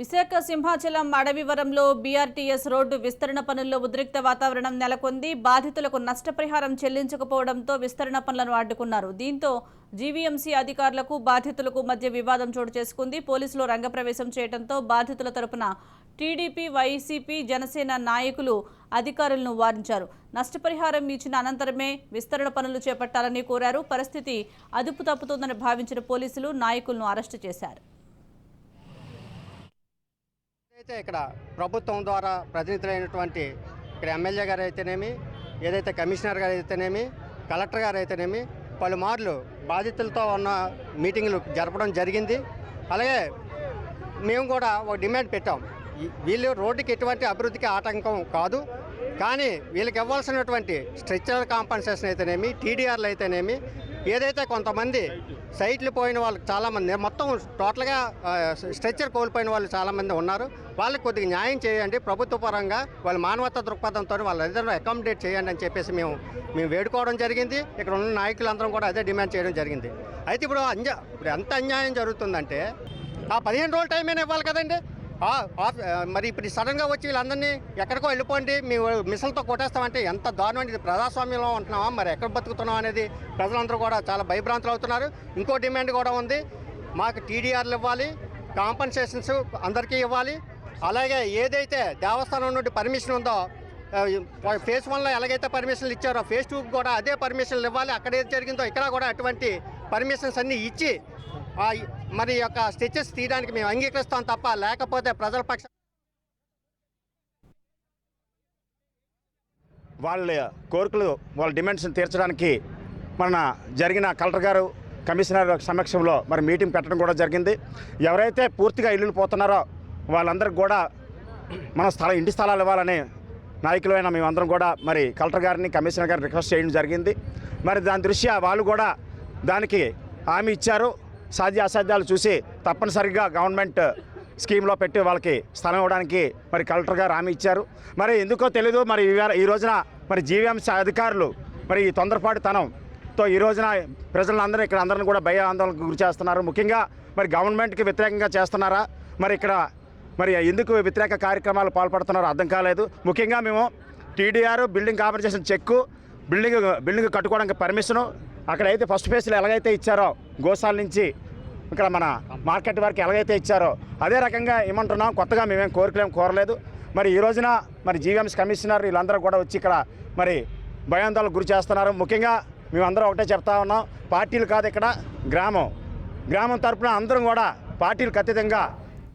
Visakha Simhachalam అడవివరంలో BRTS road విస్తరణ పనుల్లో ఉద్రిక్త వాతావరణం నెలకొంది. బాధితులకు నష్టపరిహారం చెల్లించకపోవడంతో విస్తరణ పనులను అడ్డుకున్నారు. దీంతో జీవీఎంసీ అధికారులకు బాధితులకు మధ్య వివాదం చోటు చేసుకుంది. పోలీసులు రంగప్రవేశం చేయడంతో బాధితుల తరపున టీడీపీ, వైసీపీ, జనసేన నాయకులు అధికారులను వారించారు. నష్టపరిహారం ఇచ్చిన అనంతరమే విస్తరణ పనులు చేపట్టాలని కోరారు. పరిస్థితి అదుపు తప్పుతోందని భావించిన పోలీసులు నాయకులను అరెస్టు చేశారు. అయితే ఇక్కడ ప్రభుత్వం ద్వారా ప్రతినిధులైనటువంటి ఇక్కడ ఎమ్మెల్యే గారు అయితేనేమి, ఏదైతే కమిషనర్ గారు అయితేనేమి, కలెక్టర్ గారు అయితేనేమి పలుమార్లు బాధితులతో ఉన్న మీటింగ్లు జరపడం జరిగింది. అలాగే మేము కూడా ఒక డిమాండ్ పెట్టాం. వీళ్ళు రోడ్డుకి ఎటువంటి అభివృద్ధికి ఆటంకం కాదు, కానీ వీళ్ళకి ఇవ్వాల్సినటువంటి స్ట్రెచ్చర్ కాంపన్సేషన్ అయితేనేమి, టీడీఆర్లు అయితేనేమి, ఏదైతే కొంతమంది సైట్లు పోయిన వాళ్ళు చాలామంది మొత్తం టోటల్గా స్ట్రెచ్చర్ కోల్పోయిన వాళ్ళు చాలామంది ఉన్నారు. వాళ్ళకి కొద్దిగా న్యాయం చేయండి, ప్రభుత్వ పరంగా వాళ్ళ మానవతా దృక్పథంతో వాళ్ళందరూ అకామిడేట్ చేయండి అని చెప్పేసి మేము వేడుకోవడం జరిగింది. ఇక్కడ ఉన్న నాయకులందరం కూడా అదే డిమాండ్ చేయడం జరిగింది. అయితే ఇప్పుడు ఎంత అన్యాయం జరుగుతుందంటే ఆ 15 రోజుల టైం అయినా ఇవ్వాలి కదండి. మరి ఇప్పుడు సడన్గా వచ్చి వీళ్ళందరినీ ఎక్కడికో వెళ్ళిపోండి, మేము మిషన్తో కొట్టేస్తామంటే ఎంత దారుణం. ఇది ప్రజాస్వామ్యంలో ఉంటున్నామా, మరి ఎక్కడ బతుకుతున్నాం అనేది ప్రజలందరూ కూడా చాలా భయభ్రాంతులు అవుతున్నారు. ఇంకో డిమాండ్ కూడా ఉంది, మాకు టీడీఆర్లు ఇవ్వాలి, కాంపన్సేషన్స్ అందరికీ ఇవ్వాలి. అలాగే ఏదైతే దేవస్థానం నుండి పర్మిషన్ ఉందో ఫేజ్ 1లో ఎలాగైతే పర్మిషన్లు ఇచ్చారో ఫేజ్ 2 కూడా అదే పర్మిషన్లు ఇవ్వాలి. అక్కడ ఏది జరిగిందో ఇక్కడ కూడా అటువంటి పర్మిషన్స్ అన్నీ ఇచ్చి మరి యొక్క స్టెచెస్ తీయడానికి మేము అంగీకరిస్తాం తప్ప, లేకపోతే ప్రజల పక్ష వాళ్ళ కోరికలు వాళ్ళ డిమాండ్స్ తీర్చడానికి మన జరిగిన కలెక్టర్ గారు కమిషనర్ సమక్షంలో మరి మీటింగ్ పెట్టడం కూడా జరిగింది. ఎవరైతే పూర్తిగా ఇల్లులు పోతున్నారో వాళ్ళందరికీ కూడా మన ఇంటి స్థలాలు ఇవ్వాలని నాయకులైన మేమందరం కూడా మరి కలెక్టర్ గారిని కమిషనర్ గారిని రిక్వెస్ట్ చేయడం జరిగింది. మరి దాని దృష్ట్యా వాళ్ళు కూడా దానికి హామీ ఇచ్చారు. సాధ్య అసాధ్యాలు చూసి తప్పనిసరిగా గవర్నమెంట్ స్కీమ్లో పెట్టి వాళ్ళకి స్థలం ఇవ్వడానికి మరి కలెక్టర్ గారు హామీ ఇచ్చారు. మరి ఎందుకో తెలీదు, మరి ఈ రోజున మరి జీవీఎంసీ అధికారులు మరి ఈ తొందరపాటుతనంతో ఈ రోజున ప్రజలందరూ ఇక్కడ అందరిని కూడా భయ ఆందోళనకు గురి చేస్తున్నారు. ముఖ్యంగా మరి గవర్నమెంట్కి వ్యతిరేకంగా చేస్తున్నారా, మరి ఇక్కడ మరి ఎందుకు వ్యతిరేక కార్యక్రమాలు పాల్పడుతున్నారో అర్థం కాలేదు. ముఖ్యంగా మేము టీడీఆర్ బిల్డింగ్ కాంపన్సేషన్ చెక్కు, బిల్డింగ్ కట్టుకోవడానికి పర్మిషను, అక్కడైతే ఫస్ట్ ఫేజ్లో ఎలాగైతే ఇచ్చారో గోశాల నుంచి ఇక్కడ మన మార్కెట్ వరకు ఎలాగైతే ఇచ్చారో అదే రకంగా ఏమంటున్నాం. కొత్తగా మేమేం కోరలేదు. మరి ఈ రోజున మరి జీవీఎంసీ కమిషనర్ వీళ్ళందరూ కూడా వచ్చి ఇక్కడ మరి భయాందోళనకు గురి చేస్తున్నారు. ముఖ్యంగా మేమందరం ఒకటే చెప్తా ఉన్నాం, పార్టీలు కాదు, ఇక్కడ గ్రామం తరపున అందరం కూడా పార్టీలకు అతీతంగా